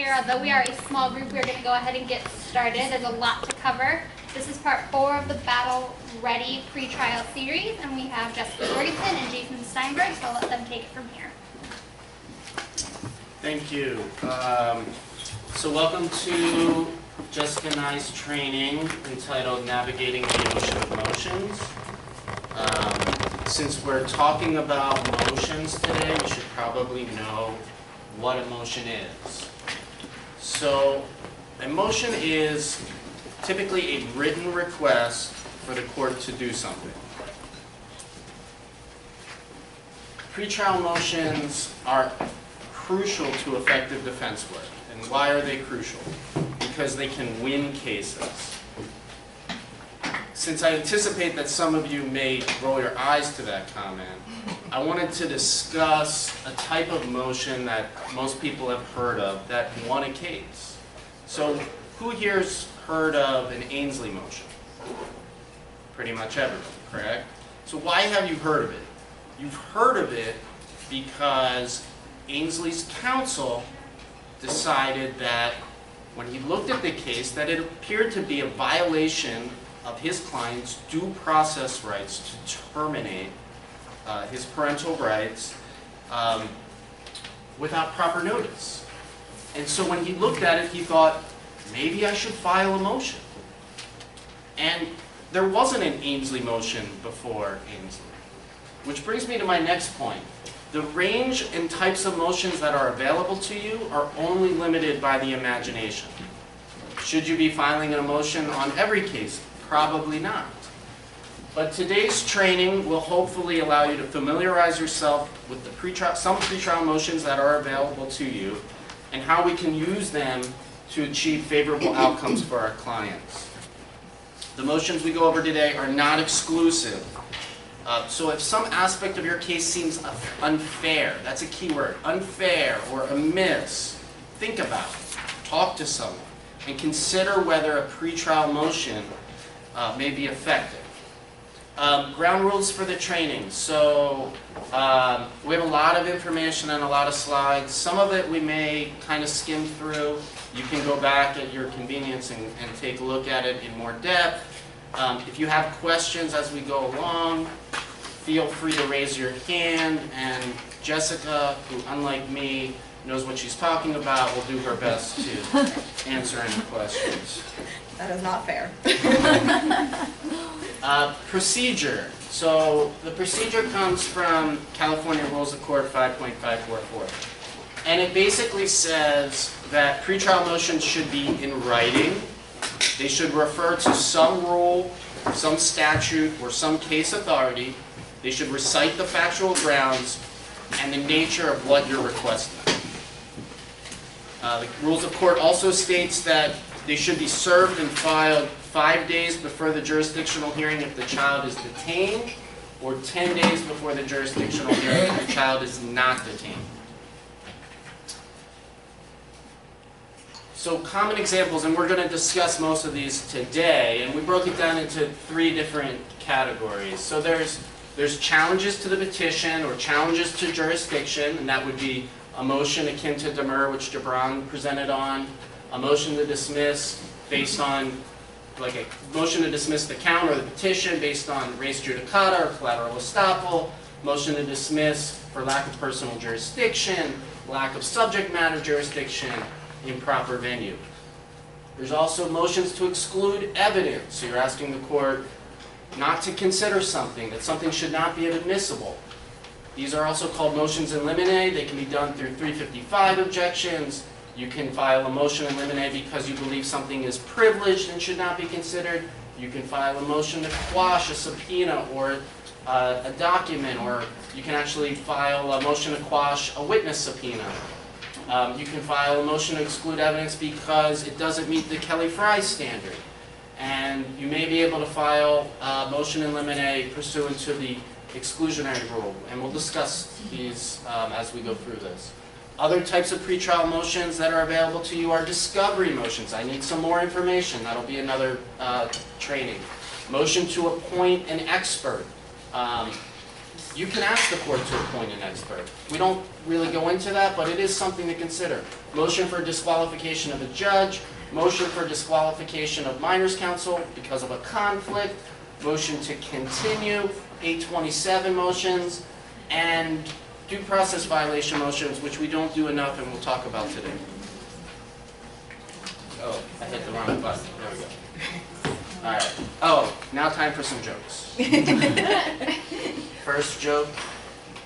reminder, although we are a small group, we're going to go ahead and get started. There's a lot to cover. This is part 4 of the Battle Ready pretrial series, and we have Jessica Jorgensen and Jason Steinberg, so I'll let them take it from here. Thank you. So welcome to Jessica and I's training entitled Navigating the Ocean of Motions. Since we're talking about motions today, we should probably know what a motion is. So a motion is typically a written request for the court to do something. Pretrial motions are crucial to effective defense work. And why are they crucial? Because they can win cases. Since I anticipate that some of you may roll your eyes to that comment, I wanted to discuss a type of motion that most people have heard of that won a case. So who here's heard of an Ainsley motion? Pretty much everyone, correct? So why have you heard of it? You've heard of it because Ainsley's counsel decided that when he looked at the case that it appeared to be a violation of his client's due process rights to terminate his parental rights without proper notice. And so when he looked at it, he thought, maybe I should file a motion. And there wasn't an Ainsley motion before Ainsley. Which brings me to my next point. The range and types of motions that are available to you are only limited by the imagination. Should you be filing a motion on every case? Probably not. But today's training will hopefully allow you to familiarize yourself with the some pretrial motions that are available to you and how we can use them to achieve favorable outcomes for our clients. The motions we go over today are not exclusive. So if some aspect of your case seems unfair, that's a key word, unfair or amiss, think about it, talk to someone, and consider whether a pretrial motion may be effective. Ground rules for the training. So we have a lot of information and a lot of slides. Some of it we may kind of skim through. You can go back at your convenience and take a look at it in more depth. If you have questions as we go along, feel free to raise your hand, and Jessica, who unlike me knows what she's talking about, will do her best to answer any questions. That is not fair. Procedure. So the procedure comes from California Rules of Court 5.544. And it basically says that pretrial motions should be in writing. They should refer to some rule, some statute, or some case authority. They should recite the factual grounds and the nature of what you're requesting. The Rules of Court also states that they should be served and filed 5 days before the jurisdictional hearing if the child is detained, or 10 days before the jurisdictional hearing if the child is not detained. So common examples, and we're going to discuss most of these today, and we broke it down into 3 different categories. So there's challenges to the petition or challenges to jurisdiction, and that would be a motion akin to demur, which Gibran presented on, a motion to dismiss based on, like a motion to dismiss the count or the petition based on res judicata or collateral estoppel, motion to dismiss for lack of personal jurisdiction, lack of subject matter jurisdiction, improper venue. There's also motions to exclude evidence. So you're asking the court not to consider something, that something should not be admissible. These are also called motions in limine. They can be done through 355 objections. You can file a motion in limine because you believe something is privileged and should not be considered. You can file a motion to quash a subpoena or a document, or you can actually file a motion to quash a witness subpoena. You can file a motion to exclude evidence because it doesn't meet the Kelly-Frye standard. And you may be able to file a motion in limine pursuant to the exclusionary rule. And we'll discuss these as we go through this. Other types of pretrial motions that are available to you are discovery motions. I need some more information. That'll be another training. Motion to appoint an expert. You can ask the court to appoint an expert. We don't really go into that, but it is something to consider. Motion for disqualification of a judge, motion for disqualification of minors counsel because of a conflict, motion to continue, 827 motions, and due process violation motions, which we don't do enough and we'll talk about today. Oh, I hit the wrong button. There we go. All right. Oh, now time for some jokes. First joke.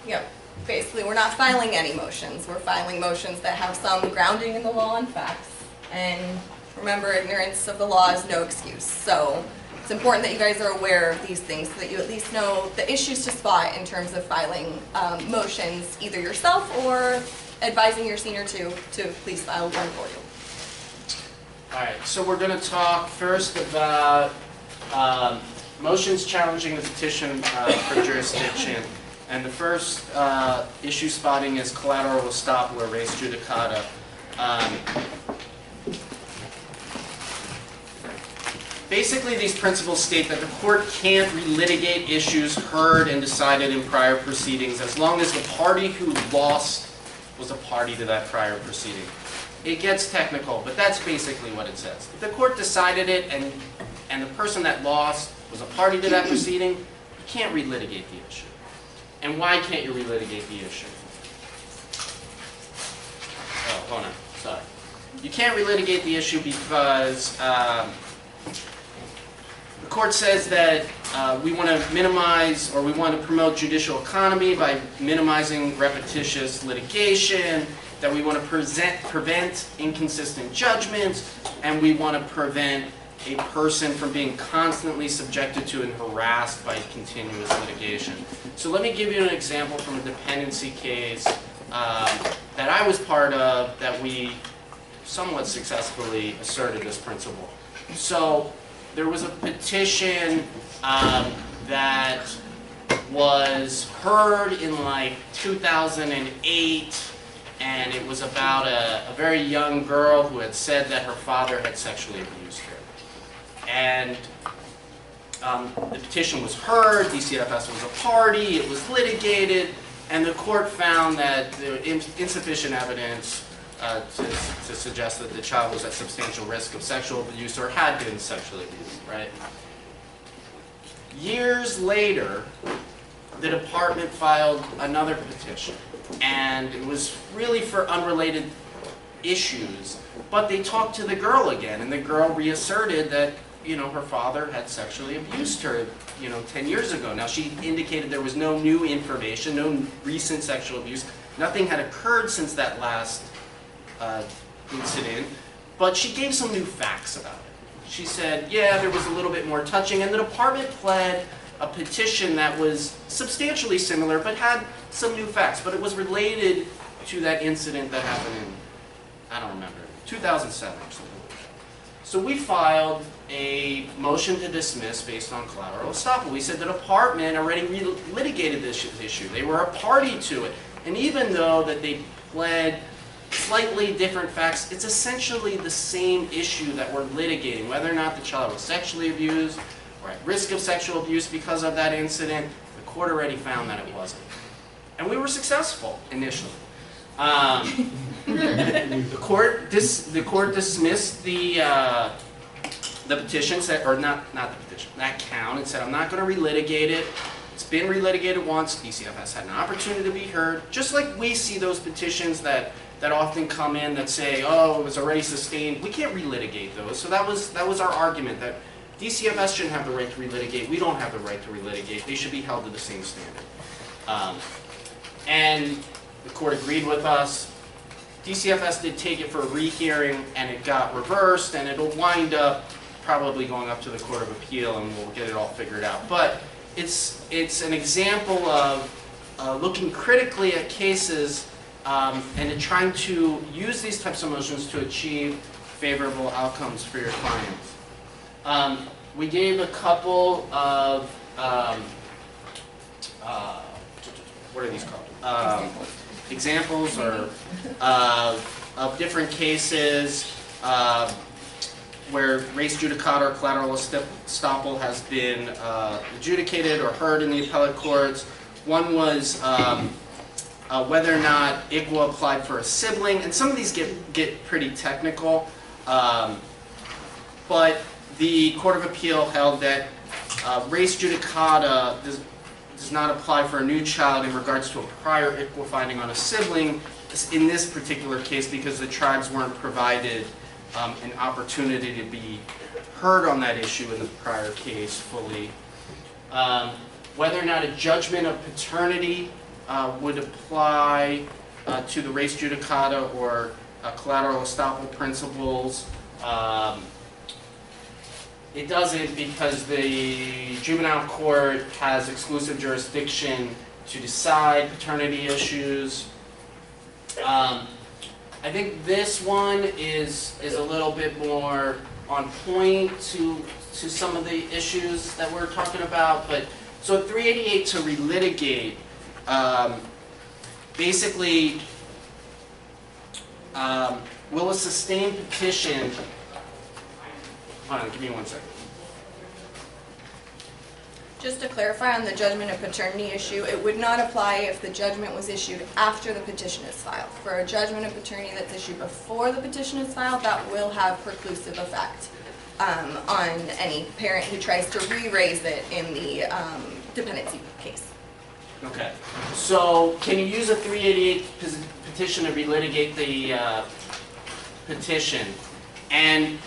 Yep. Basically, we're not filing any motions. We're filing motions that have some grounding in the law and facts. And remember, ignorance of the law is no excuse. So it's important that you guys are aware of these things so that you at least know the issues to spot in terms of filing motions, either yourself or advising your senior to please file one for you. All right, so we're going to talk first about motions challenging the petition for jurisdiction. And the first issue spotting is collateral estoppel or res judicata. Basically, these principles state that the court can't relitigate issues heard and decided in prior proceedings as long as the party who lost was a party to that prior proceeding. It gets technical, but that's basically what it says. If the court decided it and the person that lost was a party to that proceeding, you can't relitigate the issue. And why can't you relitigate the issue? Oh, hold on, sorry. You can't relitigate the issue because the court says that we want to minimize or we want to promote judicial economy by minimizing repetitious litigation, that we want to prevent inconsistent judgments, and we want to prevent a person from being constantly subjected to and harassed by continuous litigation. So let me give you an example from a dependency case that I was part of that we somewhat successfully asserted this principle. So there was a petition that was heard in like 2008, and it was about a very young girl who had said that her father had sexually abused her. And the petition was heard, DCFS was a party, it was litigated, and the court found that there was insufficient evidence to suggest that the child was at substantial risk of sexual abuse or had been sexually abused, right? Years later, the department filed another petition, and it was really for unrelated issues, but they talked to the girl again, and the girl reasserted that, you know, her father had sexually abused her, 10 years ago. Now, she indicated there was no new information, no recent sexual abuse. Nothing had occurred since that last incident, but she gave some new facts about it. She said, yeah, there was a little bit more touching, and the department pled a petition that was substantially similar, but had some new facts, but it was related to that incident that happened in, I don't remember, 2007 or something. So we filed a motion to dismiss based on collateral estoppel. We said the department already litigated this issue. They were a party to it. And even though that they pled slightly different facts, it's essentially the same issue that we're litigating, whether or not the child was sexually abused or at risk of sexual abuse because of that incident. The court already found that it wasn't. And we were successful initially. The court dismissed the petition, or not the petition, that count, and said, I'm not going to relitigate it. It's been relitigated once. DCFS had an opportunity to be heard. Just like we see those petitions that often come in that say, oh, it was already sustained. We can't relitigate those. So that was our argument, that DCFS shouldn't have the right to relitigate. We don't have the right to relitigate. They should be held to the same standard. And the court agreed with us. DCFS did take it for a rehearing, and it got reversed, and it'll wind up probably going up to the Court of Appeal, and we'll get it all figured out. But it's an example of looking critically at cases and trying to use these types of motions to achieve favorable outcomes for your clients. We gave a couple of, what are these called? Examples or of different cases where res judicata or collateral estoppel has been adjudicated or heard in the appellate courts. One was whether or not ICWA applied for a sibling, and some of these get pretty technical, but the Court of Appeal held that res judicata does not apply for a new child in regards to a prior ICWA finding on a sibling in this particular case because the tribes weren't provided an opportunity to be heard on that issue in the prior case fully. Whether or not a judgment of paternity would apply to the res judicata or collateral estoppel principles. It doesn't because the juvenile court has exclusive jurisdiction to decide paternity issues. I think this one is a little bit more on point to some of the issues that we're talking about. But so at 388 to relitigate, basically, will a sustained petition? Hold on, give me 1 second. Just to clarify on the judgment of paternity issue, it would not apply if the judgment was issued after the petition is filed. For a judgment of paternity that's issued before the petition is filed, that will have preclusive effect on any parent who tries to re-raise it in the dependency case. Okay. So can you use a 388 petition to relitigate the petition? And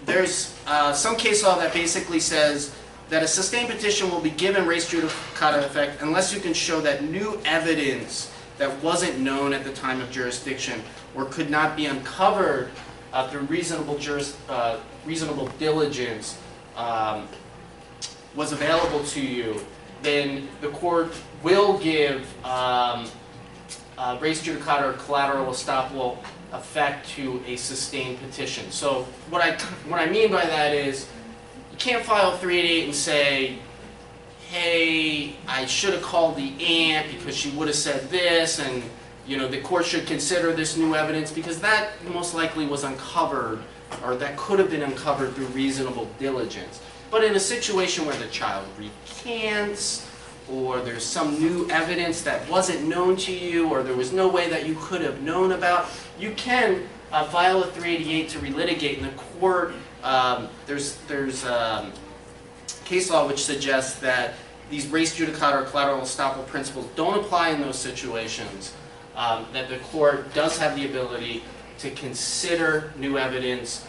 there's some case law that basically says that a sustained petition will be given res judicata effect unless you can show that new evidence that wasn't known at the time of jurisdiction or could not be uncovered through reasonable diligence was available to you, then the court will give res judicata or collateral estoppel effect to a sustained petition. So what I mean by that is you can't file 388 and say, hey, I should have called the aunt because she would have said this, and the court should consider this new evidence because that most likely was uncovered, or that could have been uncovered through reasonable diligence. But in a situation where the child recants, or there's some new evidence that wasn't known to you, or there was no way that you could have known about, you can file a 388 to relitigate in the court. There's case law which suggests that these res judicata or collateral estoppel principles don't apply in those situations, that the court does have the ability to consider new evidence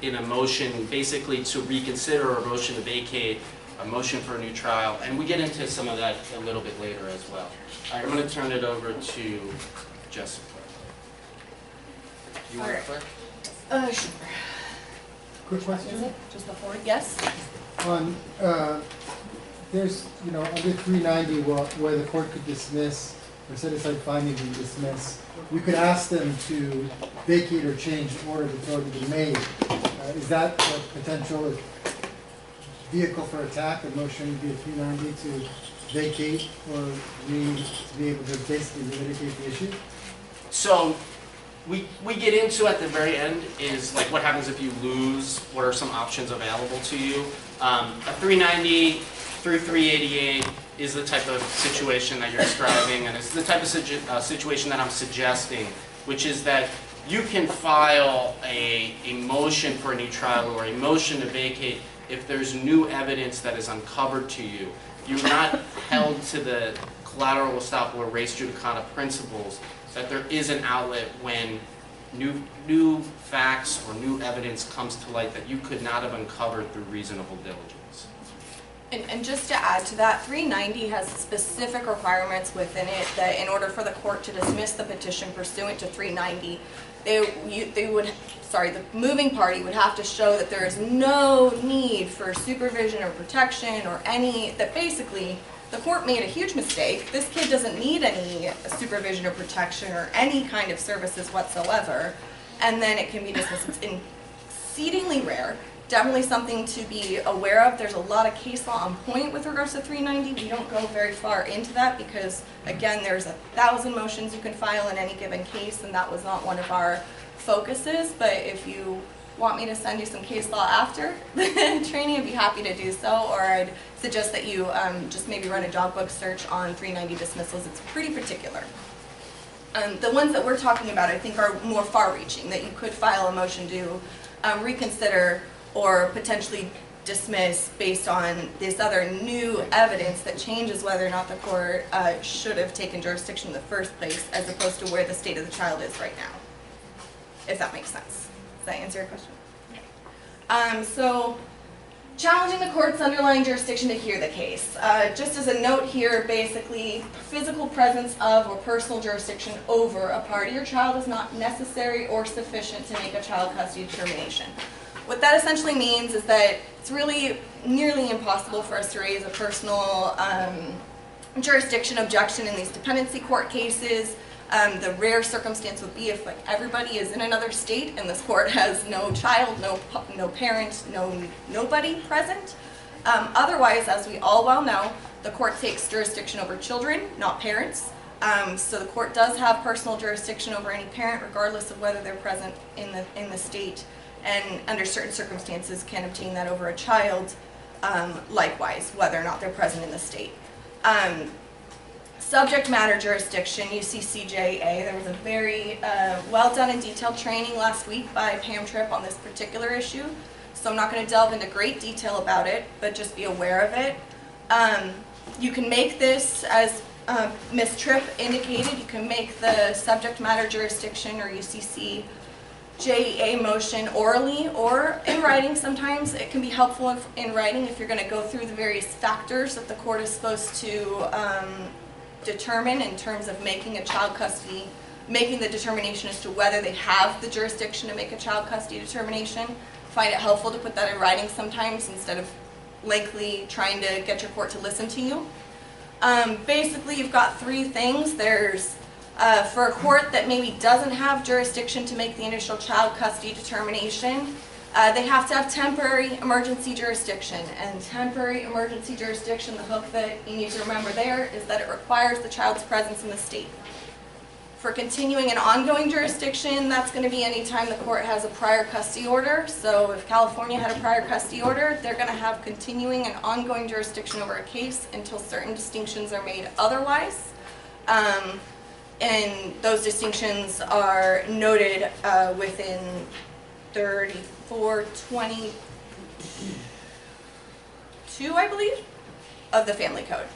in a motion, basically to reconsider or a motion to vacate, a motion for a new trial, and we get into some of that a little bit later as well. All right, I'm going to turn it over to Jessica. You want to start? Sure. Quick question. Is it just the forward? Yes. On, there's, under 390 where the court could dismiss or set aside findings and dismiss, we could ask them to vacate or change the order that's already been made. Is that a potential vehicle for attack? A motion would be a 390 to vacate or to be able to basically litigate the issue? So we get into at the very end is like what happens if you lose, what are some options available to you. A 390 through 388 is the type of situation that you're describing, and it's the type of situation that I'm suggesting, which is that you can file a motion for a new trial or a motion to vacate if there's new evidence that is uncovered to you. You're not held to the collateral estoppel or res judicata principles, that there is an outlet when new facts or new evidence comes to light that you could not have uncovered through reasonable diligence. And just to add to that, 390 has specific requirements within it that in order for the court to dismiss the petition pursuant to 390, the moving party would have to show that there is no need for supervision or protection or that basically the court made a huge mistake. This kid doesn't need any supervision or protection or any kind of services whatsoever, and then it can be dismissed. It's exceedingly rare. Definitely something to be aware of. There's a lot of case law on point with regards to 390. We don't go very far into that because, again, there's 1,000 motions you can file in any given case, and that was not one of our focuses. But if you want me to send you some case law after the training, I'd be happy to do so, or I'd suggest that you just maybe run a dog book search on 390 dismissals. It's pretty particular. The ones that we're talking about, I think, are more far-reaching, that you could file a motion to reconsider or potentially dismiss based on this other new evidence that changes whether or not the court should have taken jurisdiction in the first place, as opposed to where the state of the child is right now, if that makes sense. Does that answer your question? So, challenging the court's underlying jurisdiction to hear the case. Just as a note here, basically, physical presence of or personal jurisdiction over a party or child is not necessary or sufficient to make a child custody determination. What that essentially means is that it's really nearly impossible for us to raise a personal jurisdiction objection in these dependency court cases. The rare circumstance would be if everybody is in another state and this court has no child, no parent, nobody present. Otherwise, as we all well know, the court takes jurisdiction over children, not parents. So the court does have personal jurisdiction over any parent, regardless of whether they're present in the state, and under certain circumstances can obtain that over a child, likewise, whether or not they're present in the state. Subject matter jurisdiction, UCCJA, there was a very well done and detailed training last week by Pam Tripp on this particular issue, so I'm not going to delve into great detail about it, but just be aware of it. You can make this, as Ms. Tripp indicated, you can make the subject matter jurisdiction or UCCJA motion orally or in writing. Sometimes it can be helpful in writing if you're going to go through the various factors that the court is supposed to determine in terms of making a child custody, making the determination as to whether they have the jurisdiction to make a child custody determination. Find it helpful to put that in writing sometimes instead of lengthily trying to get your court to listen to you. Basically, you've got three things. There's for a court that maybe doesn't have jurisdiction to make the initial child custody determination, they have to have temporary emergency jurisdiction. And temporary emergency jurisdiction, the hook that you need to remember there is that it requires the child's presence in the state. For continuing and ongoing jurisdiction, that's going to be any time the court has a prior custody order. So if California had a prior custody order, they're going to have continuing and ongoing jurisdiction over a case until certain distinctions are made otherwise. And those distinctions are noted within 3422, I believe, of the Family Code.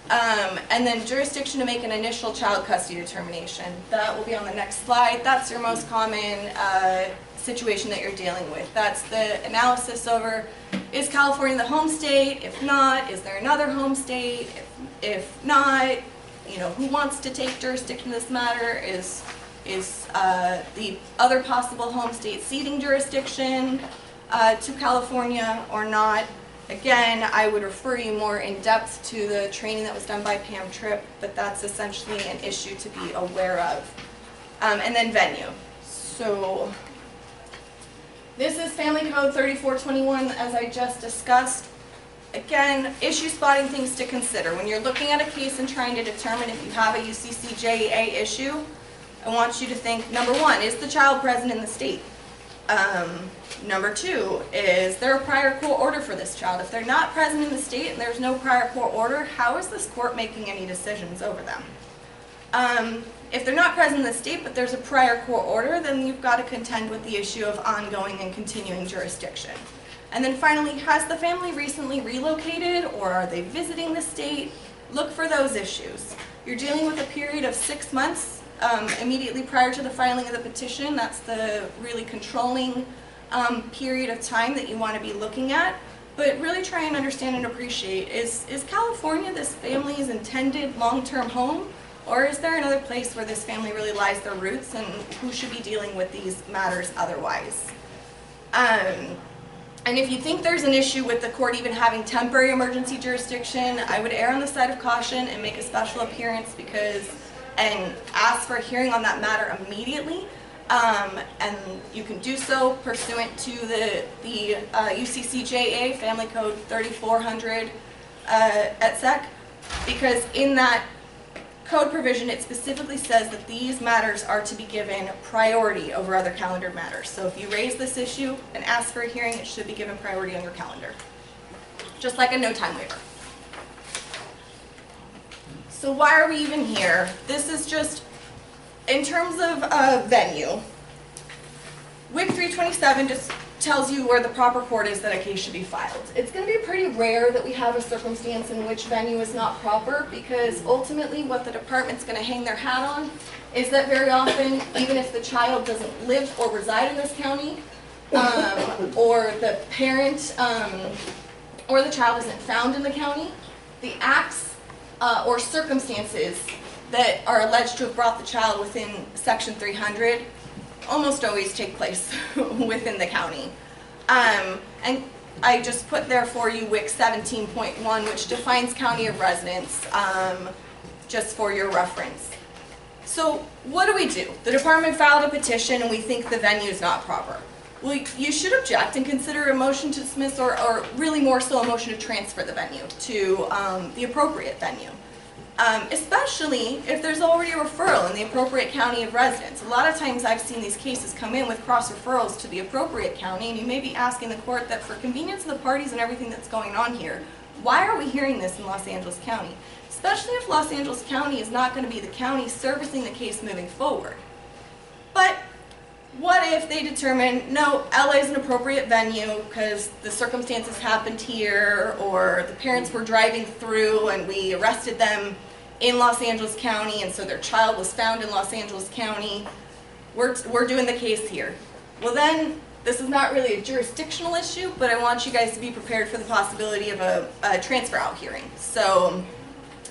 And then jurisdiction to make an initial child custody determination. That will be on the next slide. That's your most common situation that you're dealing with. That's the analysis over, is California the home state? If not, is there another home state? If not, you know, who wants to take jurisdiction in this matter? Is the other possible home state ceding jurisdiction to California or not? Again, I would refer you more in depth to the training that was done by Pam Tripp, but that's essentially an issue to be aware of. And then venue. So this is Family Code 3421, as I just discussed. Again, issue spotting things to consider. When you're looking at a case and trying to determine if you have a UCCJA issue, I want you to think, number one, is the child present in the state? Number two, is there a prior court order for this child? If they're not present in the state and there's no prior court order, how is this court making any decisions over them? If they're not present in the state but there's a prior court order, then you've got to contend with the issue of ongoing and continuing jurisdiction. And then finally, has the family recently relocated or are they visiting the state? Look for those issues. You're dealing with a period of 6 months immediately prior to the filing of the petition. That's the really controlling period of time that you want to be looking at. But really try and understand and appreciate, is California this family's intended long-term home? Or is there another place where this family really lies their roots and who should be dealing with these matters otherwise? And if you think there's an issue with the court even having temporary emergency jurisdiction, I would err on the side of caution and make a special appearance and ask for a hearing on that matter immediately. And you can do so pursuant to the UCCJA Family Code 3400 et sec, because in that code provision, it specifically says that these matters are to be given priority over other calendar matters. So if you raise this issue and ask for a hearing, it should be given priority on your calendar. Just like a no time waiver. So why are we even here? This is just, in terms of venue, WIC 327 just tells you where the proper court is that a case should be filed. It's going to be pretty rare that we have a circumstance in which venue is not proper, because ultimately what the department's going to hang their hat on is that very often, even if the child doesn't live or reside in this county, or the parent or the child isn't found in the county, the acts or circumstances that are alleged to have brought the child within Section 300 almost always take place within the county. And I just put there for you WIC 17.1, which defines county of residence, just for your reference. So what do? The department filed a petition and we think the venue is not proper. Well, you should object and consider a motion to dismiss, or really more so a motion to transfer the venue to the appropriate venue. Especially if there's already a referral in the appropriate county of residence. A lot of times I've seen these cases come in with cross referrals to the appropriate county, and you may be asking the court that for convenience of the parties and everything that's going on here, why are we hearing this in Los Angeles County? Especially if Los Angeles County is not going to be the county servicing the case moving forward. But what if they determine, no, LA is an appropriate venue because the circumstances happened here, or the parents were driving through and we arrested them in Los Angeles County, and so their child was found in Los Angeles County. We're doing the case here. Well then, this is not really a jurisdictional issue, but I want you guys to be prepared for the possibility of a transfer out hearing. So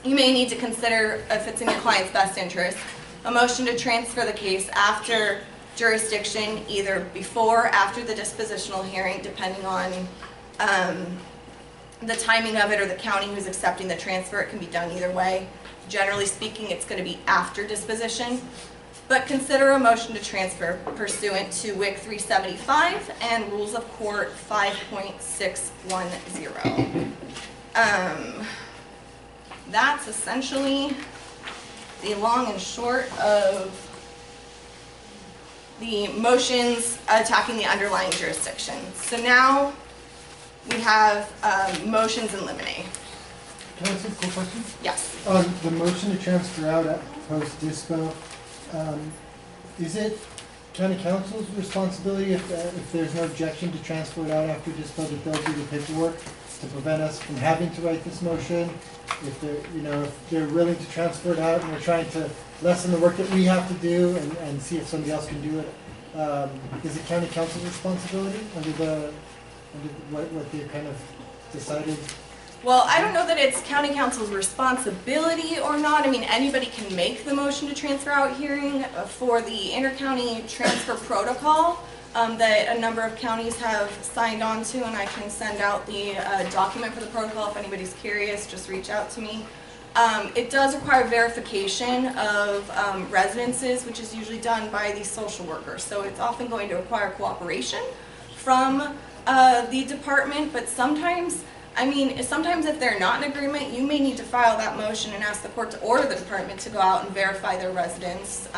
you may need to consider, if it's in your client's best interest, a motion to transfer the case after jurisdiction, either before or after the dispositional hearing, depending on the timing of it or the county who's accepting the transfer. It can be done either way. Generally speaking, it's going to be after disposition, but consider a motion to transfer pursuant to WIC 375 and Rules of Court 5.610. That's essentially the long and short of the motions attacking the underlying jurisdiction. So now we have motions in limine. Can I ask a quick question? Yes. On the motion to transfer out at post-dispo, is it county council's responsibility if there's no objection to transfer it out after dispo, that they'll do the paperwork to prevent us from having to write this motion? If they're, if they're willing to transfer it out and we're trying to lessen the work that we have to do and see if somebody else can do it, is it county council's responsibility under what they kind of decided? Well, I don't know that it's county council's responsibility or not. I mean, anybody can make the motion to transfer out hearing for the inter-county transfer protocol that a number of counties have signed on to, and I can send out the document for the protocol if anybody's curious. Just reach out to me. It does require verification of residences, which is usually done by the social worker. So it's often going to require cooperation from the department, but sometimes if they're not in agreement, you may need to file that motion and ask the court to order the department to go out and verify their residence.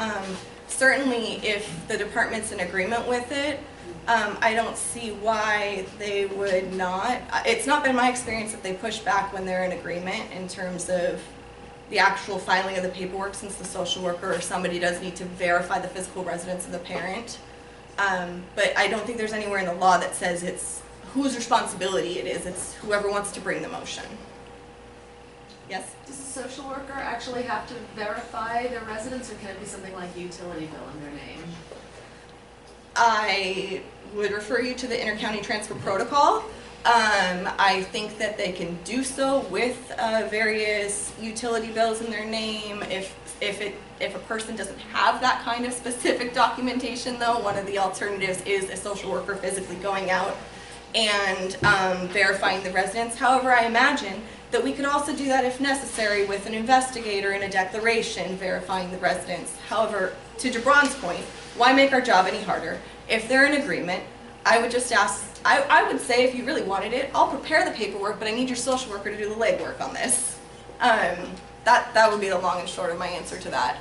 Certainly, if the department's in agreement with it, I don't see why they would not. It's not been my experience that they push back when they're in agreement in terms of the actual filing of the paperwork, since the social worker or somebody does need to verify the physical residence of the parent. But I don't think there's anywhere in the law that says it's whose responsibility it is. It's whoever wants to bring the motion. Yes? Does the social worker actually have to verify their residence, or can it be something like utility bill in their name? I would refer you to the inter-county transfer protocol. I think that they can do so with various utility bills in their name. If a person doesn't have that kind of specific documentation, though, one of the alternatives is a social worker physically going out and verifying the residence. However, I imagine that we could also do that if necessary with an investigator in a declaration verifying the residence. However, to Jabron's point, why make our job any harder? If they're in agreement, I would just ask, I would say if you really wanted it, I'll prepare the paperwork, but I need your social worker to do the legwork on this. that would be the long and short of my answer to that.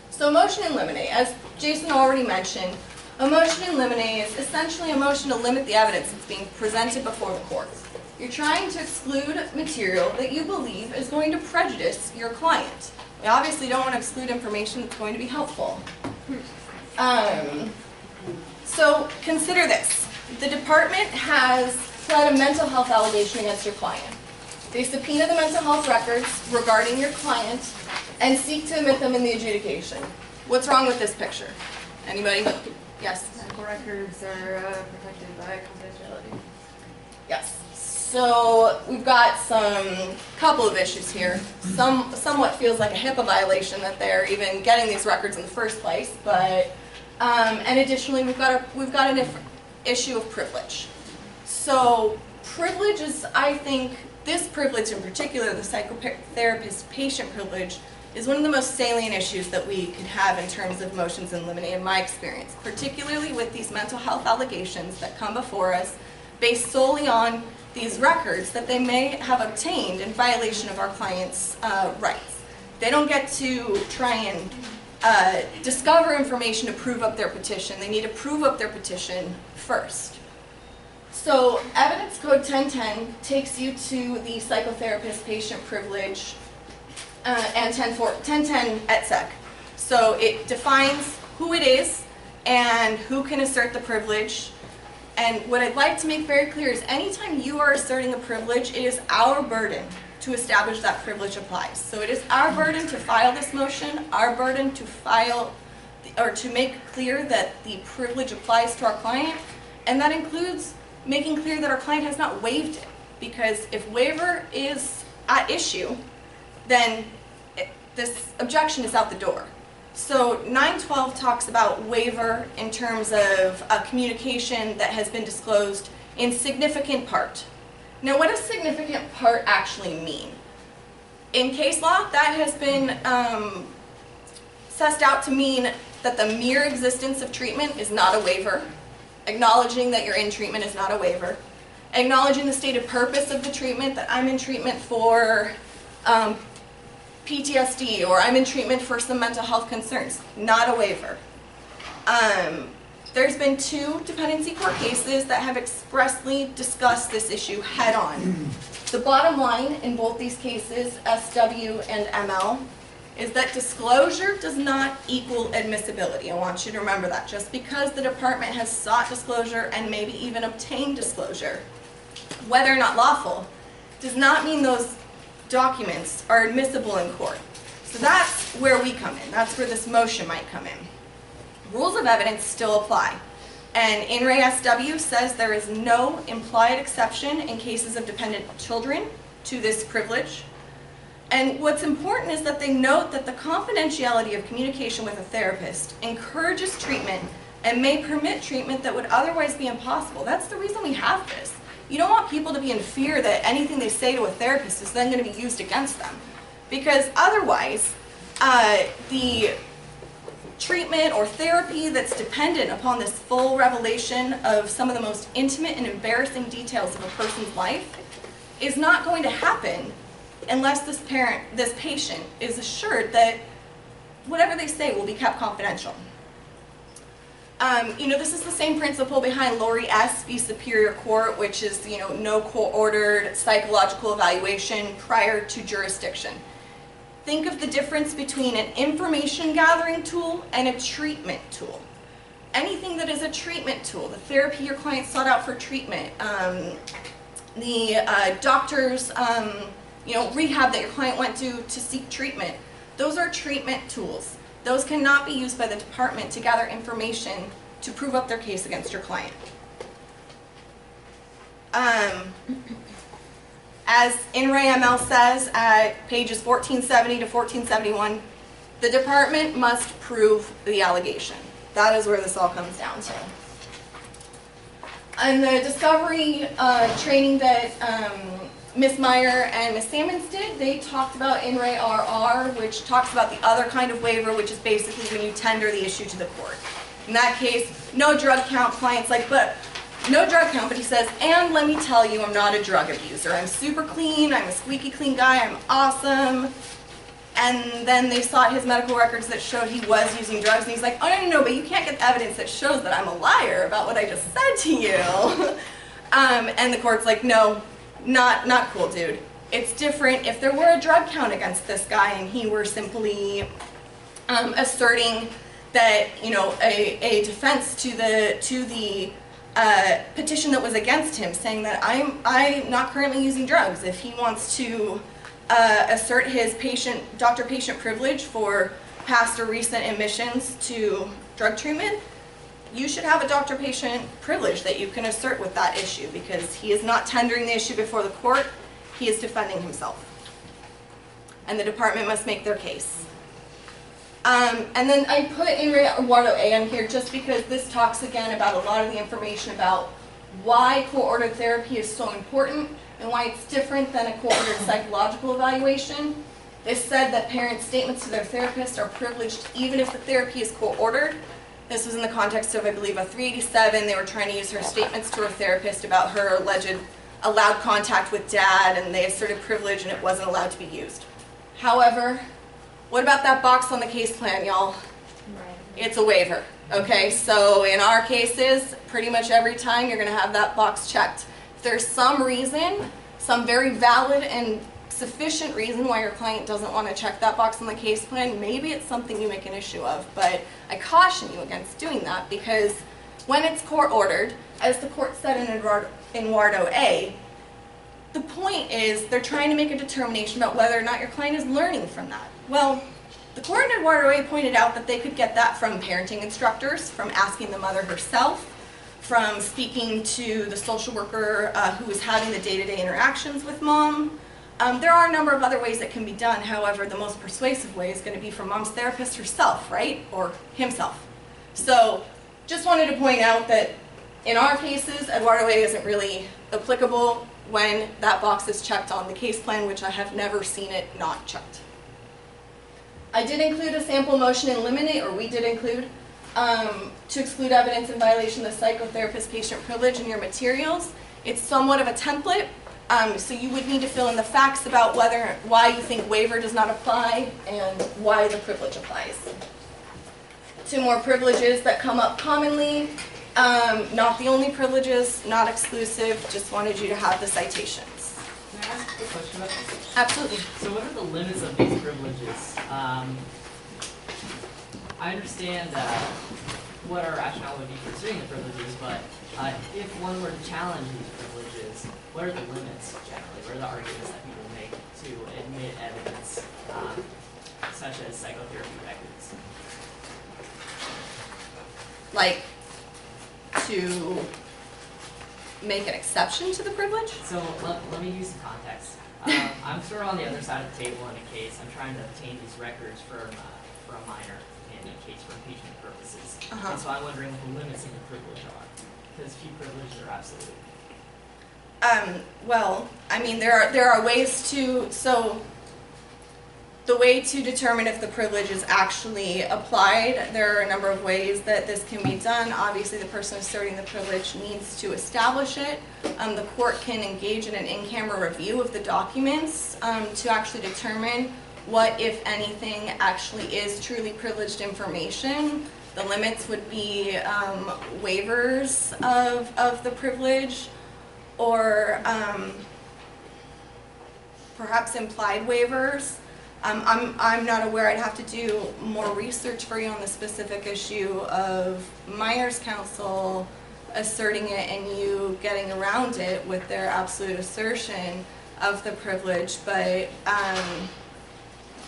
So motion in limine, as Jason already mentioned, a motion in limine is essentially a motion to limit the evidence that's being presented before the court. You're trying to exclude material that you believe is going to prejudice your client. We obviously don't want to exclude information that's going to be helpful. So consider this. The department has pled a mental health allegation against your client. They subpoena the mental health records regarding your client and seek to admit them in the adjudication. What's wrong with this picture? Anybody? Yes? Medical records are protected by confidentiality. Yes. So we've got couple of issues here. Somewhat feels like a HIPAA violation that they're even getting these records in the first place, but and additionally we've got an issue of privilege. So privilege is, I think, this privilege in particular, the psychotherapist patient privilege, is one of the most salient issues that we could have in terms of motions in limine in my experience, particularly with these mental health allegations that come before us based solely on these records that they may have obtained in violation of our clients' rights. They don't get to try and discover information to prove up their petition. They need to prove up their petition first. So Evidence Code 1010 takes you to the psychotherapist patient privilege and 1010 et sec. So it defines who it is and who can assert the privilege. And what I'd like to make very clear is anytime you are asserting a privilege, it is our burden to establish that privilege applies. So it is our burden to file this motion, our burden to file or to make clear that the privilege applies to our client, and that includes making clear that our client has not waived it. Because if waiver is at issue, then this objection is out the door. So 912 talks about waiver in terms of a communication that has been disclosed in significant part. Now, what does significant part actually mean? In case law, that has been sussed out to mean that the mere existence of treatment is not a waiver. Acknowledging that you're in treatment is not a waiver. Acknowledging the stated purpose of the treatment, that I'm in treatment for PTSD, or I'm in treatment for some mental health concerns, not a waiver. There's been 2 dependency court cases that have expressly discussed this issue head on. The bottom line in both these cases, SW and ML, is that disclosure does not equal admissibility. I want you to remember that. Just because the department has sought disclosure and maybe even obtained disclosure, whether or not lawful, does not mean those documents are admissible in court. So that's where we come in. That's where this motion might come in. Rules of evidence still apply. And In Re SW says there is no implied exception in cases of dependent children to this privilege. And what's important is that they note that the confidentiality of communication with a therapist encourages treatment and may permit treatment that would otherwise be impossible. That's the reason we have this. You don't want people to be in fear that anything they say to a therapist is then going to be used against them. Because otherwise, the treatment or therapy that's dependent upon this full revelation of some of the most intimate and embarrassing details of a person's life is not going to happen unless this patient is assured that whatever they say will be kept confidential. This is the same principle behind Lori S. v. Superior Court, which is, no court-ordered psychological evaluation prior to jurisdiction. Think of the difference between an information gathering tool and a treatment tool. Anything that is a treatment tool, the therapy your client sought out for treatment, the doctor's rehab that your client went to seek treatment, those are treatment tools. Those cannot be used by the department to gather information to prove up their case against your client. As In Re ML says at pages 1470 to 1471, the department must prove the allegation. That is where this all comes down to. And the discovery training that Ms. Meyer and Ms. Sammons did, they talked about In Re RR, which talks about the other kind of waiver, which is basically when you tender the issue to the court. In that case, no drug count, client's like, but no drug count, but he says, and let me tell you, I'm not a drug abuser. I'm super clean, I'm a squeaky clean guy, I'm awesome. And then they sought his medical records that showed he was using drugs, and he's like, oh, no, but you can't get evidence that shows that I'm a liar about what I just said to you. And the court's like, no, not cool, dude. It's different if there were a drug count against this guy and he were simply asserting that, you know, a defense to the petition that was against him, saying that I'm not currently using drugs. If he wants to assert his doctor-patient privilege for past or recent admissions to drug treatment, you should have a doctor-patient privilege that you can assert with that issue, because he is not tendering the issue before the court, he is defending himself. And the department must make their case. And then I put in Eduardo A on here just because this talks again about a lot of the information about why court-ordered therapy is so important and why it's different than a court-ordered psychological evaluation. This said that parents' statements to their therapist are privileged even if the therapy is court-ordered. This was in the context of, I believe, a 387. They were trying to use her statements to her therapist about her alleged allowed contact with dad, and they asserted privilege and it wasn't allowed to be used. However, what about that box on the case plan, y'all? Right. It's a waiver, okay? So in our cases, pretty much every time you're gonna have that box checked. If there's some reason, some very valid and sufficient reason why your client doesn't want to check that box on the case plan, maybe it's something you make an issue of, but I caution you against doing that, because when it's court ordered, as the court said in Eduardo A, the point is they're trying to make a determination about whether or not your client is learning from that. Well, the court in Eduardo A pointed out that they could get that from parenting instructors, from asking the mother herself, from speaking to the social worker who was having the day-to-day interactions with mom. There are a number of other ways that can be done. However, the most persuasive way is going to be from mom's therapist herself, right? Or himself. So just wanted to point out that in our cases, Eduardo A isn't really applicable when that box is checked on the case plan, which I have never seen it not checked. I did include a sample motion in limine, or we did include, to exclude evidence in violation of the psychotherapist patient privilege in your materials. It's somewhat of a template. So you would need to fill in the facts about why you think waiver does not apply and why the privilege applies. Two more privileges that come up commonly, not the only privileges, not exclusive, just wanted you to have the citations. Can I ask a question about this? Absolutely. So what are the limits of these privileges? I understand what our rationale would be for pursuing the privileges, but if one were to challenge these privileges, what are the limits generally? What are the arguments that people make to admit evidence, such as psychotherapy records? Like, to make an exception to the privilege? So let me use some context. I'm sort of on the other side of the table in a case. I'm trying to obtain these records for a minor in a case for impeachment purposes. And so I'm wondering what the limits of the privilege are, because few privileges are absolute. Well, I mean, there are ways to, so the way to determine if the privilege is actually applied, there are a number of ways that this can be done. Obviously, the person asserting the privilege needs to establish it. The court can engage in an in-camera review of the documents to actually determine what, if anything, actually is truly privileged information. The limits would be waivers of the privilege, or perhaps implied waivers. I'm not aware. I'd have to do more research for you on the specific issue of minors' counsel asserting it and you getting around it with their absolute assertion of the privilege, but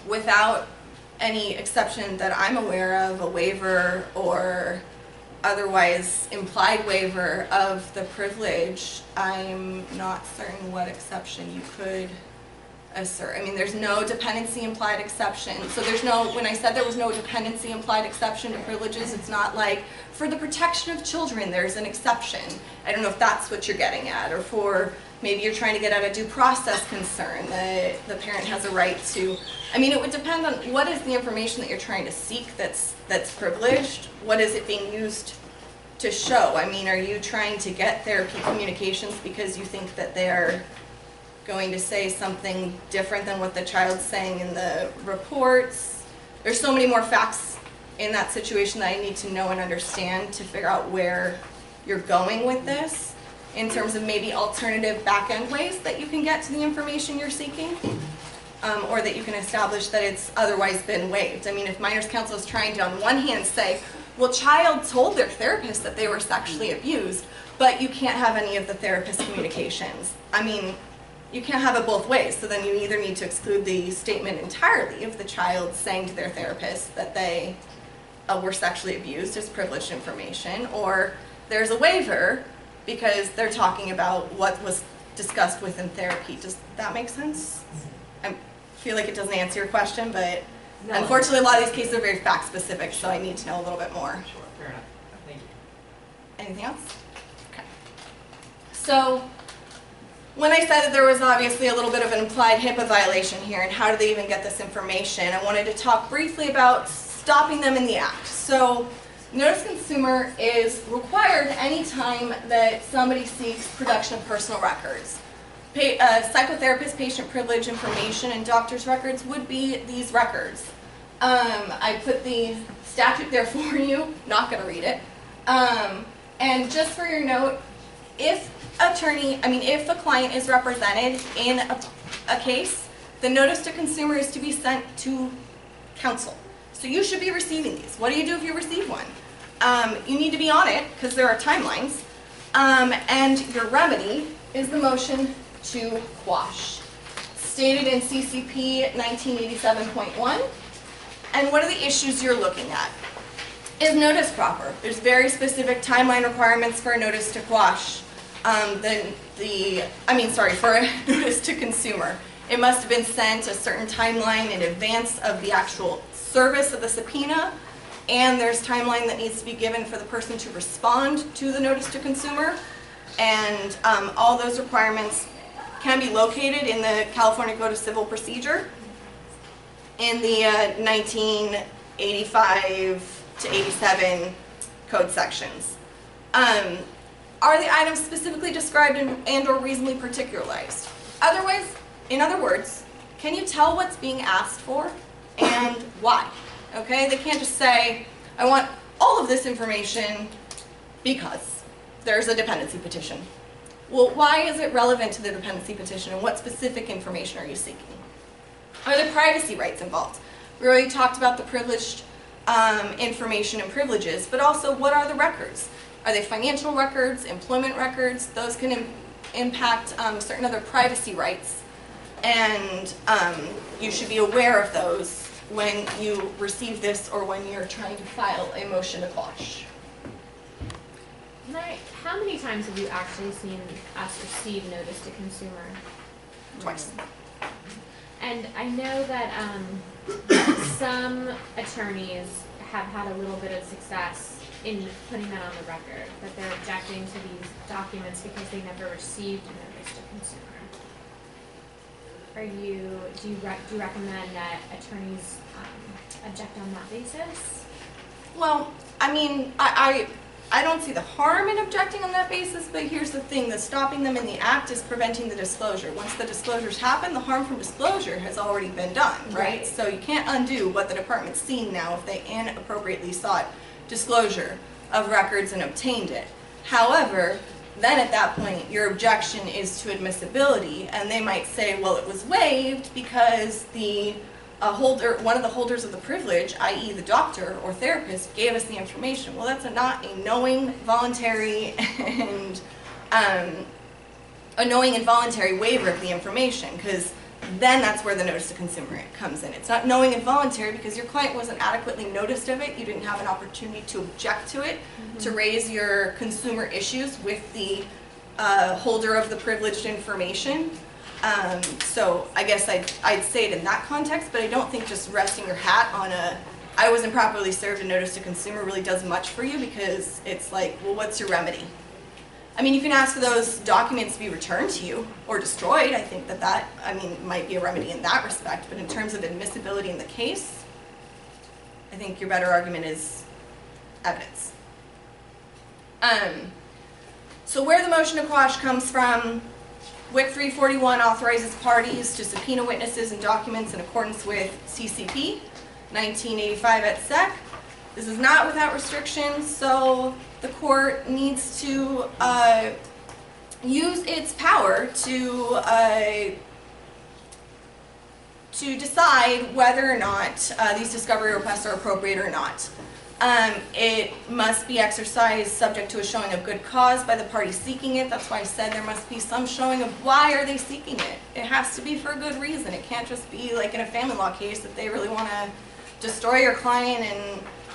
without any exception that I'm aware of, a waiver or otherwise implied waiver of the privilege, I'm not certain what exception you could assert. I mean, there's no dependency implied exception. So there's no, when I said there was no dependency implied exception to privileges, it's not like for the protection of children there's an exception. I don't know if that's what you're getting at, or for maybe you're trying to get at a due process concern that the parent has a right to. I mean, it would depend on what is the information that you're trying to seek that's privileged. What is it being used to show? I mean, are you trying to get therapy communications because you think that they're going to say something different than what the child's saying in the reports? There's so many more facts in that situation that I need to know and understand to figure out where you're going with this, in terms of maybe alternative back-end ways that you can get to the information you're seeking, or that you can establish that it's otherwise been waived. I mean, if minors counsel is trying to, on one hand, say, well, child told their therapist that they were sexually abused, but you can't have any of the therapist communications. I mean, you can't have it both ways. So then you either need to exclude the statement entirely of the child saying to their therapist that they were sexually abused as privileged information, or there's a waiver because they're talking about what was discussed within therapy. Does that make sense? I feel like it doesn't answer your question, but No. unfortunately a lot of these cases are very fact specific, so I need to know a little bit more. Sure, fair enough. Thank you. Anything else? Okay. So, when I said that there was obviously a little bit of an implied HIPAA violation here, and how do they even get this information, I wanted to talk briefly about stopping them in the act. So, notice consumer is required anytime that somebody seeks production of personal records. Psychotherapist patient privilege information and doctor's records would be these records. I put the statute there for you, not going to read it. And just for your note, if a client is represented in a case, the notice to consumer is to be sent to counsel. So you should be receiving these. What do you do if you receive one? You need to be on it because there are timelines. And your remedy is the motion to quash, stated in CCP 1987.1. And what are the issues you're looking at? Is notice proper? There's very specific timeline requirements for a notice to quash. For a notice to consumer. It must have been sent a certain timeline in advance of the actual service of the subpoena, and there's timeline that needs to be given for the person to respond to the notice to consumer. And all those requirements can be located in the California Code of Civil Procedure in the 1985 to 87 code sections. Are the items specifically described and or reasonably particularized? In other words, can you tell what's being asked for and why? Okay, they can't just say, I want all of this information because there's a dependency petition. Well, why is it relevant to the dependency petition, and what specific information are you seeking? Are there privacy rights involved? We already talked about the privileged information and privileges, but also what are the records? Are they financial records, employment records? Those can impact certain other privacy rights, and you should be aware of those when you receive this or when you're trying to file a motion to quash. Right. How many times have you actually seen us receive notice to consumer? Twice. And I know that some attorneys have had a little bit of success in putting that on the record, that they're objecting to these documents because they never received a notice to consumer. Do you recommend that attorneys object on that basis? Well, I mean, I don't see the harm in objecting on that basis, but here's the thing, the stopping them in the act is preventing the disclosure. Once the disclosures happen, the harm from disclosure has already been done, right? So you can't undo what the department's seen now if they inappropriately sought disclosure of records and obtained it. However, then at that point, your objection is to admissibility, and they might say, well, it was waived because the one of the holders of the privilege, i.e. the doctor or therapist, gave us the information. Well, that's not a knowing, voluntary, and waiver of the information, because then that's where the notice to consumer comes in. It's not knowing and voluntary because your client wasn't adequately noticed of it. You didn't have an opportunity to object to it, to raise your consumer issues with the holder of the privileged information. So I guess I'd say it in that context, but I don't think just resting your hat on I was improperly served a notice to consumer really does much for you, because it's like, well, what's your remedy? I mean, you can ask for those documents to be returned to you or destroyed. I think that might be a remedy in that respect, but in terms of admissibility in the case, I think your better argument is evidence. So where the motion to quash comes from, WIC 341 authorizes parties to subpoena witnesses and documents in accordance with CCP 1985 et sec. This is not without restrictions, so the court needs to use its power to decide whether or not these discovery requests are appropriate or not. It must be exercised subject to a showing of good cause by the party seeking it. That's why I said there must be some showing of why are they seeking it. It has to be for a good reason. It can't just be like in a family law case that they really want to destroy your client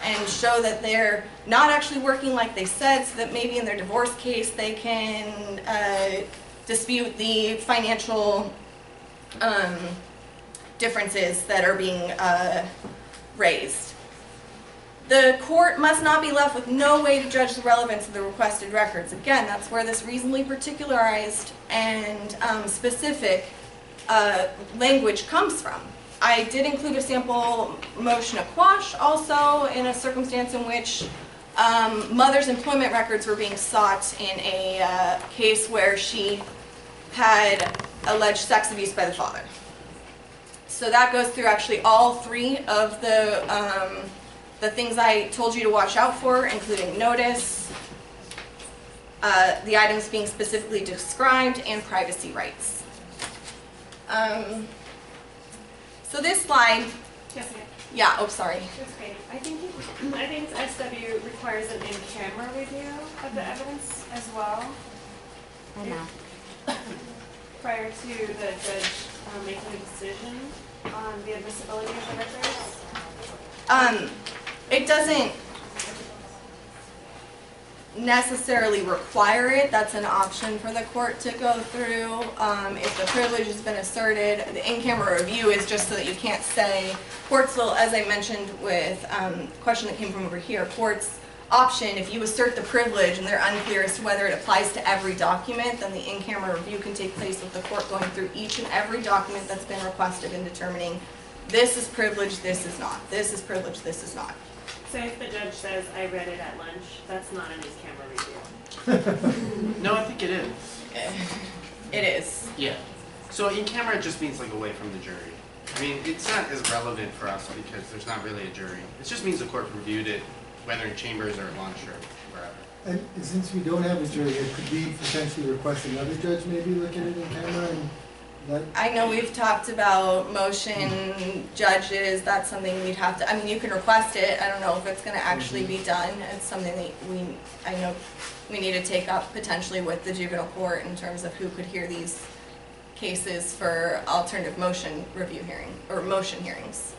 and show that they're not actually working like they said, so that maybe in their divorce case they can dispute the financial differences that are being raised. The court must not be left with no way to judge the relevance of the requested records. Again, that's where this reasonably particularized and specific language comes from. I did include a sample motion to quash also in a circumstance in which mother's employment records were being sought in a case where she had alleged sex abuse by the father. So that goes through actually all three of the things I told you to watch out for, including notice, the items being specifically described, and privacy rights. So this slide, Jessica, yeah, oh sorry. that's great. I think SW requires an in-camera review of the evidence as well. I know. Prior to the judge making a decision on the admissibility of the records. It doesn't necessarily require it. That's an option for the court to go through. If the privilege has been asserted, the in-camera review is just so that you can't say, courts will, as I mentioned with a question that came from over here, courts option, if you assert the privilege and they're unclear as to whether it applies to every document, then the in-camera review can take place with the court going through each and every document that's been requested and determining this is privileged, this is not. This is privileged, this is not. So if the judge says, I read it at lunch, that's not an in-camera review. No, I think it is. It is. Yeah. So in camera just means like away from the jury. I mean, it's not as relevant for us because there's not really a jury. It just means the court reviewed it, whether in chambers or at lunch or wherever. And since we don't have a jury, could we potentially request another judge maybe look at it in camera and that? I know we've talked about motion judges, that's something we'd have to, I mean, you can request it, I don't know if it's gonna actually be done. It's something that I know we need to take up potentially with the juvenile court in terms of who could hear these cases for alternative motion review hearing, or motion hearings.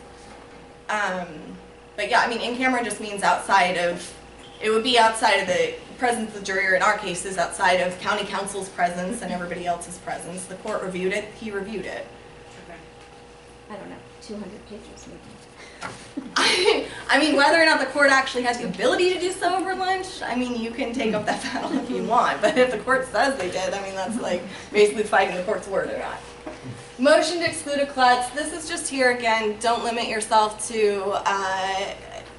But yeah, I mean, in camera just means outside of, it would be outside of the presence of the jury, or in our cases, outside of county counsel's presence and everybody else's presence. The court reviewed it, he reviewed it. Okay. I don't know, 200 pages maybe. I mean, whether or not the court actually has the ability to do so over lunch, I mean, you can take up that battle if you want, but if the court says they did, I mean, that's like basically fighting the court's word or not. Motion to exclude a klutz. This is just here again, don't limit yourself to,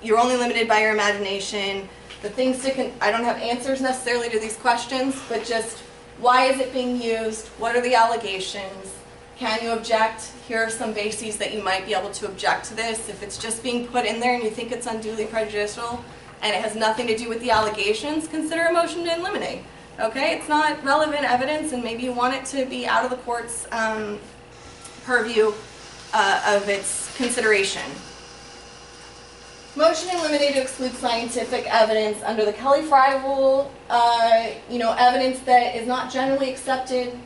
you're only limited by your imagination. The things to, I don't have answers necessarily to these questions, but just why is it being used? What are the allegations? Can you object? Here are some bases that you might be able to object to this. If it's just being put in there and you think it's unduly prejudicial and it has nothing to do with the allegations, consider a motion to eliminate. Okay, it's not relevant evidence and maybe you want it to be out of the court's purview of its consideration. Motion eliminated to exclude scientific evidence under the Kelly-Frye rule. Evidence that is not generally accepted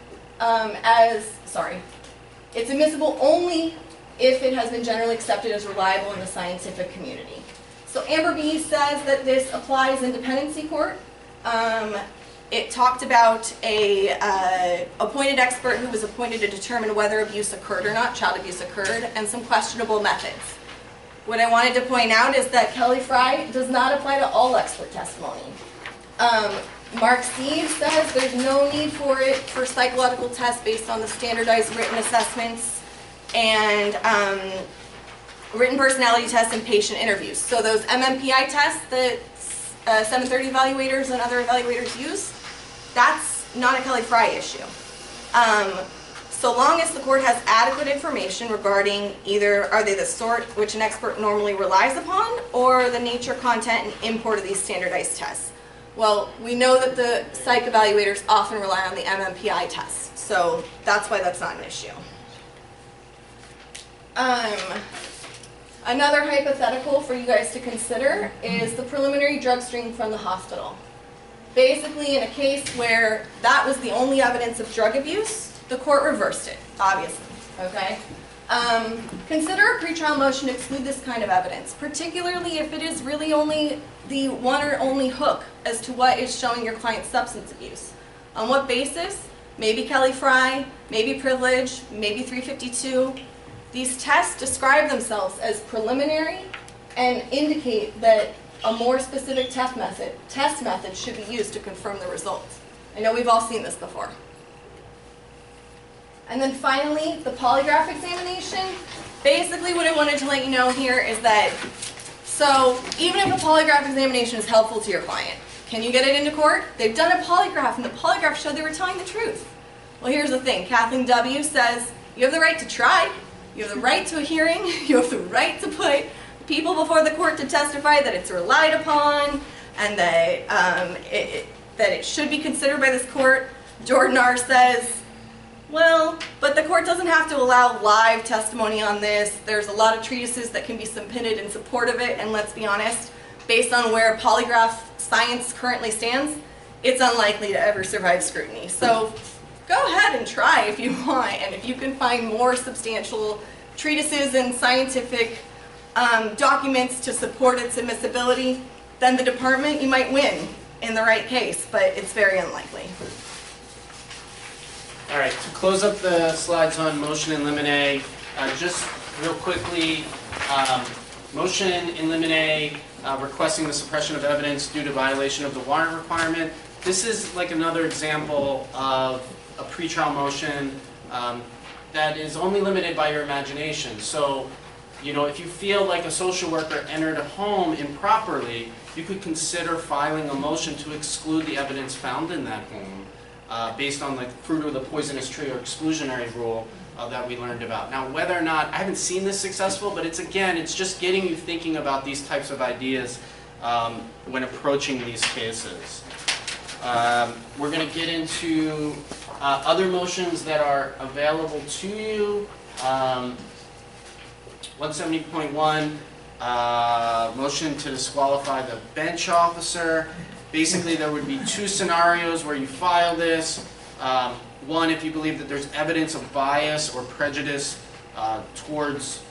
it's admissible only if it has been generally accepted as reliable in the scientific community. So Amber B says that this applies in dependency court. It talked about a appointed expert who was appointed to determine whether abuse occurred or not, child abuse occurred, and some questionable methods. What I wanted to point out is that Kelly-Frye does not apply to all expert testimony. Mark Steve says there's no need for it for psychological tests based on the standardized written assessments and written personality tests and patient interviews. So those MMPI tests that 730 evaluators and other evaluators use, that's not a Kelly Fry issue. So long as the court has adequate information regarding either are they the sort which an expert normally relies upon or the nature, content, and import of these standardized tests. Well, we know that the psych evaluators often rely on the MMPI test, so that's why that's not an issue. Another hypothetical for you guys to consider is the preliminary drug screen from the hospital. Basically, in a case where that was the only evidence of drug abuse, the court reversed it, obviously, okay? Consider a pretrial motion to exclude this kind of evidence, particularly if it is really only the one or only hook as to what is showing your client's substance abuse. On what basis? Maybe Kelly Fry, maybe privilege, maybe 352. These tests describe themselves as preliminary and indicate that a more specific test method should be used to confirm the results. I know we've all seen this before. And then finally, the polygraph examination. Basically what I wanted to let you know here is that, so even if a polygraph examination is helpful to your client, can you get it into court? They've done a polygraph and the polygraph showed they were telling the truth. Well, here's the thing. Kathleen W. says you have the right to try, you have the right to a hearing, you have the right to put people before the court to testify that it's relied upon and that, it should be considered by this court. Jordan R. says, well, but the court doesn't have to allow live testimony on this. There's a lot of treatises that can be submitted in support of it, and let's be honest, based on where polygraph science currently stands, it's unlikely to ever survive scrutiny. So go ahead and try if you want, and if you can find more substantial treatises and scientific documents to support its admissibility, then the department, you might win in the right case, but it's very unlikely. All right, to close up the slides on motion in limine, just real quickly, motion in limine requesting the suppression of evidence due to violation of the warrant requirement. This is like another example of a pretrial motion that is only limited by your imagination. So, you know, if you feel like a social worker entered a home improperly, you could consider filing a motion to exclude the evidence found in that home. Based on the fruit of the poisonous tree or exclusionary rule that we learned about. Now, whether or not, I haven't seen this successful, but it's just getting you thinking about these types of ideas when approaching these cases. We're going to get into other motions that are available to you. 170.1, motion to disqualify the bench officer. Basically, there would be two scenarios where you file this. One, if you believe that there's evidence of bias or prejudice towards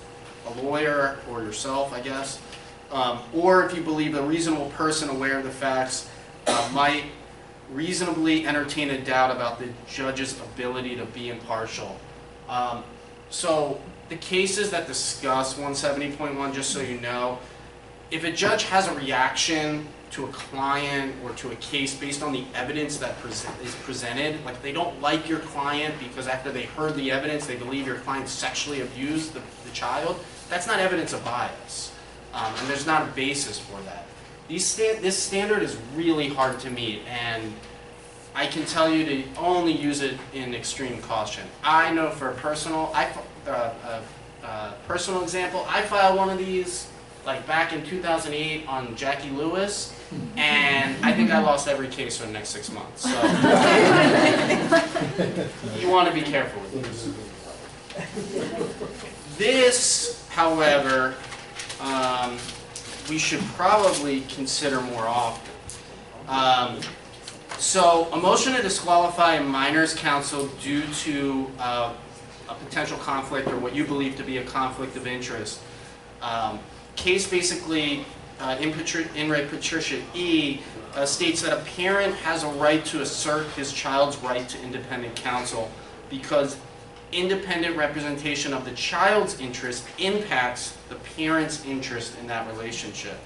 a lawyer or yourself, I guess. Or if you believe a reasonable person aware of the facts might reasonably entertain a doubt about the judge's ability to be impartial. So the cases that discuss 170.1, just so you know, if a judge has a reaction to a client or to a case based on the evidence that is presented, like they don't like your client because after they heard the evidence they believe your client sexually abused the child, that's not evidence of bias. And there's not a basis for that. This standard is really hard to meet, and I can tell you to only use it in extreme caution. I know for a personal example, I filed one of these like back in 2008 on Jackie Lewis, and I think I lost every case for the next 6 months. So you want to be careful with this. This, however, we should probably consider more often. So a motion to disqualify a minor's counsel due to a potential conflict or what you believe to be a conflict of interest. Case basically, in re Patricia E, states that a parent has a right to assert his child's right to independent counsel because independent representation of the child's interest impacts the parent's interest in that relationship.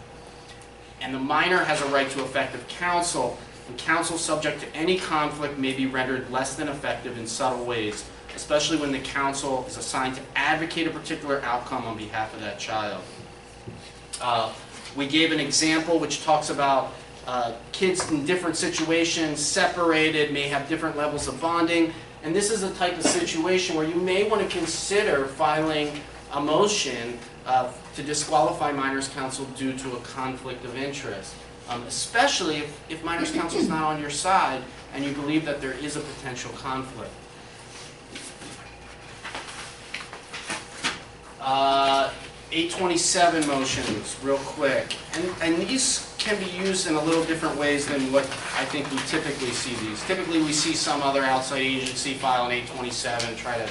And the minor has a right to effective counsel, and counsel subject to any conflict may be rendered less than effective in subtle ways, especially when the counsel is assigned to advocate a particular outcome on behalf of that child. We gave an example which talks about kids in different situations, separated, may have different levels of bonding. And this is a type of situation where you may want to consider filing a motion to disqualify minors counsel due to a conflict of interest, especially if minors counsel is not on your side and you believe that there is a potential conflict. 827 motions, real quick. And these can be used in a little different ways than what I think we typically see these. Typically we see some other outside agency file an 827, try to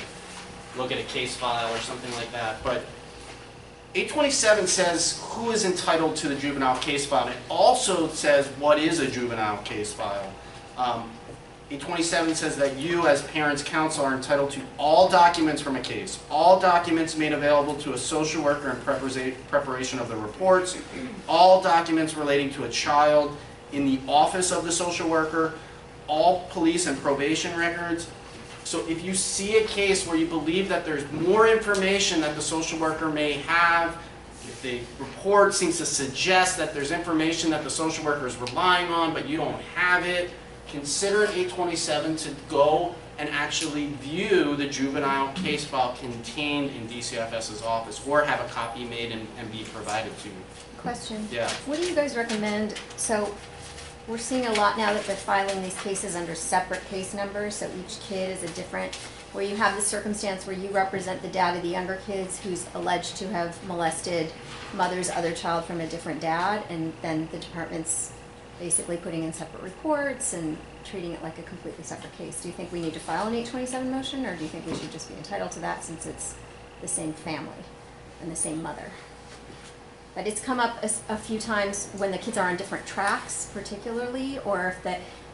look at a case file or something like that. But 827 says who is entitled to the juvenile case file. And it also says what is a juvenile case file. 827 says that you as parents counsel are entitled to all documents from a case, all documents made available to a social worker in preparation of the reports, all documents relating to a child in the office of the social worker, all police and probation records. So if you see a case where you believe that there's more information that the social worker may have, if the report seems to suggest that there's information that the social worker is relying on but you don't have it, consider 827 to go and actually view the juvenile case file contained in DCFS's office, or have a copy made and be provided to you. Question. Yeah. What do you guys recommend? So we're seeing a lot now that they're filing these cases under separate case numbers, so each kid is a different, where you have the circumstance where you represent the dad of the younger kids who's alleged to have molested mother's other child from a different dad, and then the department's basically putting in separate reports and treating it like a completely separate case. Do you think we need to file an 827 motion, or do you think we should just be entitled to that since it's the same family and the same mother? But it's come up a few times when the kids are on different tracks, particularly, or if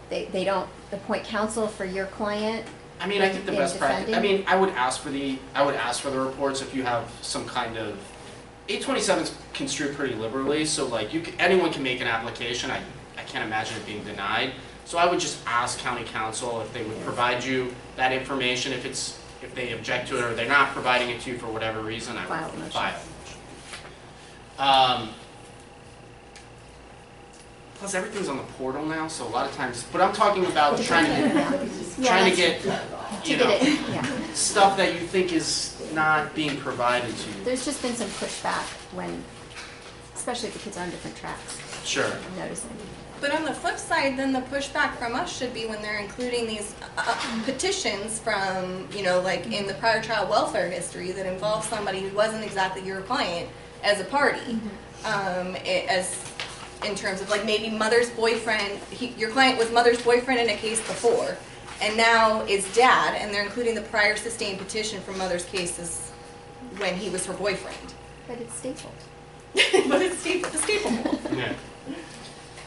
they don't appoint counsel for your client. I mean, I think the best practice. I mean, I would ask for the reports if you have some kind of 827 is construed pretty liberally, so like anyone can make an application. I can't imagine it being denied. So I would just ask county counsel if they would provide you that information. If they object to it or they're not providing it to you for whatever reason, I would file a motion. Plus everything's on the portal now, so a lot of times. But I'm talking about trying to get stuff that you think is not being provided to you. There's just been some pushback when, especially if the kids are on different tracks. Sure. I'm noticing. But on the flip side, then the pushback from us should be when they're including these petitions from, like in the prior child welfare history that involve somebody who wasn't exactly your client as a party. As in terms of like maybe mother's boyfriend, your client was mother's boyfriend in a case before, and now is dad, and they're including the prior sustained petition from mother's cases when he was her boyfriend. But it's stapled. But it's the staple mold. Yeah.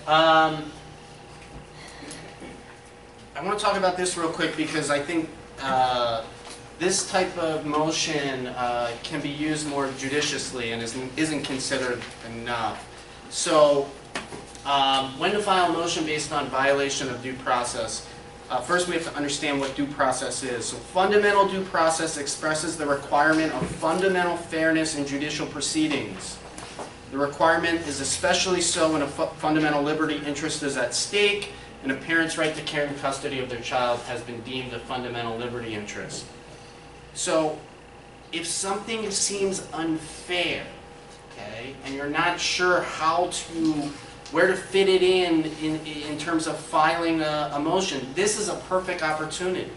I want to talk about this real quick because I think this type of motion can be used more judiciously and isn't considered enough. So when to file a motion based on violation of due process, first we have to understand what due process is. So fundamental due process expresses the requirement of fundamental fairness in judicial proceedings. The requirement is especially so when a fundamental liberty interest is at stake and a parent's right to care and custody of their child has been deemed a fundamental liberty interest. So if something seems unfair, okay, and you're not sure where to fit it in terms of filing a motion, this is a perfect opportunity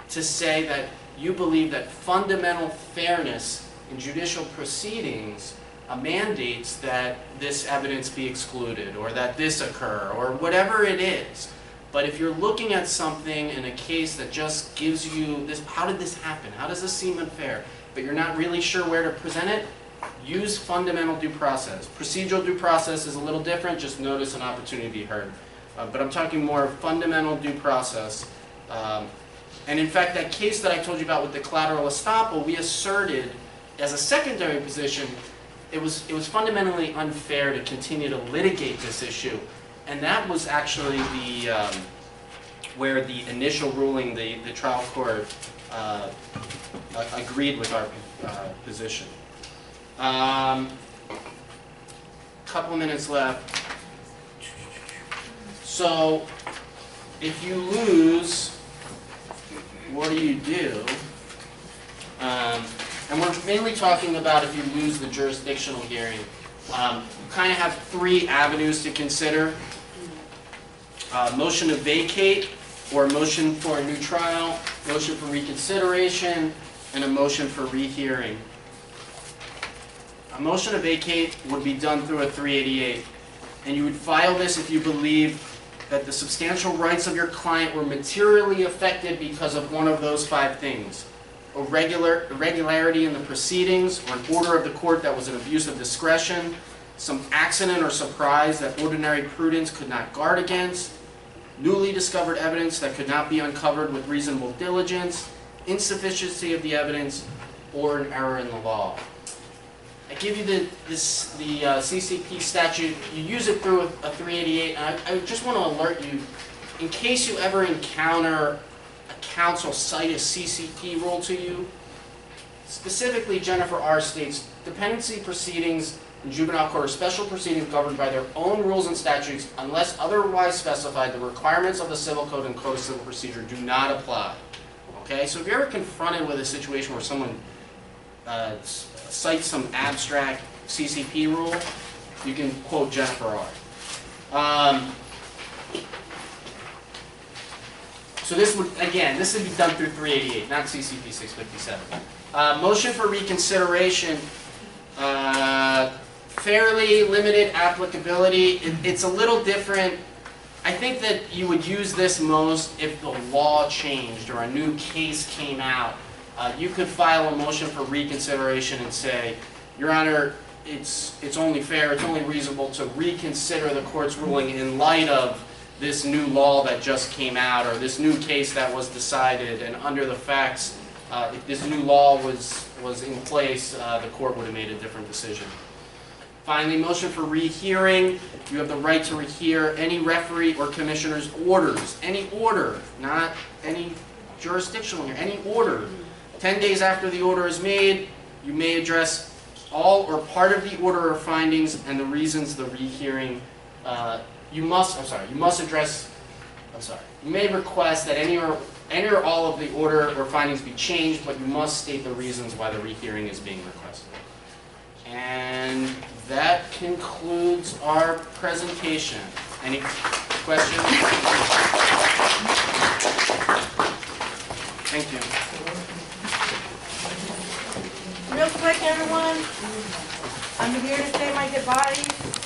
to say that you believe that fundamental fairness in judicial proceedings mandates that this evidence be excluded or that this occur or whatever it is. But if you're looking at something in a case that just gives you this, how did this happen? How does this seem unfair? But you're not really sure where to present it, use fundamental due process. Procedural due process is a little different, just notice an opportunity to be heard. But I'm talking more fundamental due process. And in fact, that case that I told you about with the collateral estoppel, we asserted as a secondary position it was fundamentally unfair to continue to litigate this issue, and that was actually where the initial ruling, the trial court agreed with our position. Couple minutes left. So, if you lose, what do? And we're mainly talking about if you lose the jurisdictional hearing. You kind of have three avenues to consider. Motion to vacate, or a motion for a new trial, motion for reconsideration, and a motion for rehearing. A motion to vacate would be done through a 388, and you would file this if you believe that the substantial rights of your client were materially affected because of one of those five things. Irregularity in the proceedings, or an order of the court that was an abuse of discretion, some accident or surprise that ordinary prudence could not guard against, newly discovered evidence that could not be uncovered with reasonable diligence, insufficiency of the evidence, or an error in the law. I give you the CCP statute. You use it through a 388, and I just want to alert you, in case you ever encounter a counsel cite a CCP rule to you, specifically Jennifer R. states, dependency proceedings in juvenile court are special proceedings governed by their own rules and statutes unless otherwise specified. The requirements of the Civil Code and Code of Civil Procedure do not apply. Okay, so if you're ever confronted with a situation where someone cites some abstract CCP rule, you can quote Jennifer R. So this would be done through 388, not CCP 657. Motion for reconsideration, fairly limited applicability. It's a little different. I think that you would use this most if the law changed or a new case came out. You could file a motion for reconsideration and say, Your Honor, it's only fair, it's only reasonable to reconsider the court's ruling in light of this new law that just came out or this new case that was decided, and under the facts, if this new law was in place, the court would have made a different decision. Finally, motion for rehearing. You have the right to rehear any referee or commissioner's orders. Any order, not any jurisdictional here, any order. 10 days after the order is made, you may address all or part of the order or findings and the reasons the rehearing, you may request that any or all of the order or findings be changed, but you must state the reasons why the rehearing is being requested. And that concludes our presentation. Any questions? Thank you. Real quick, everyone, I'm here to say my goodbyes.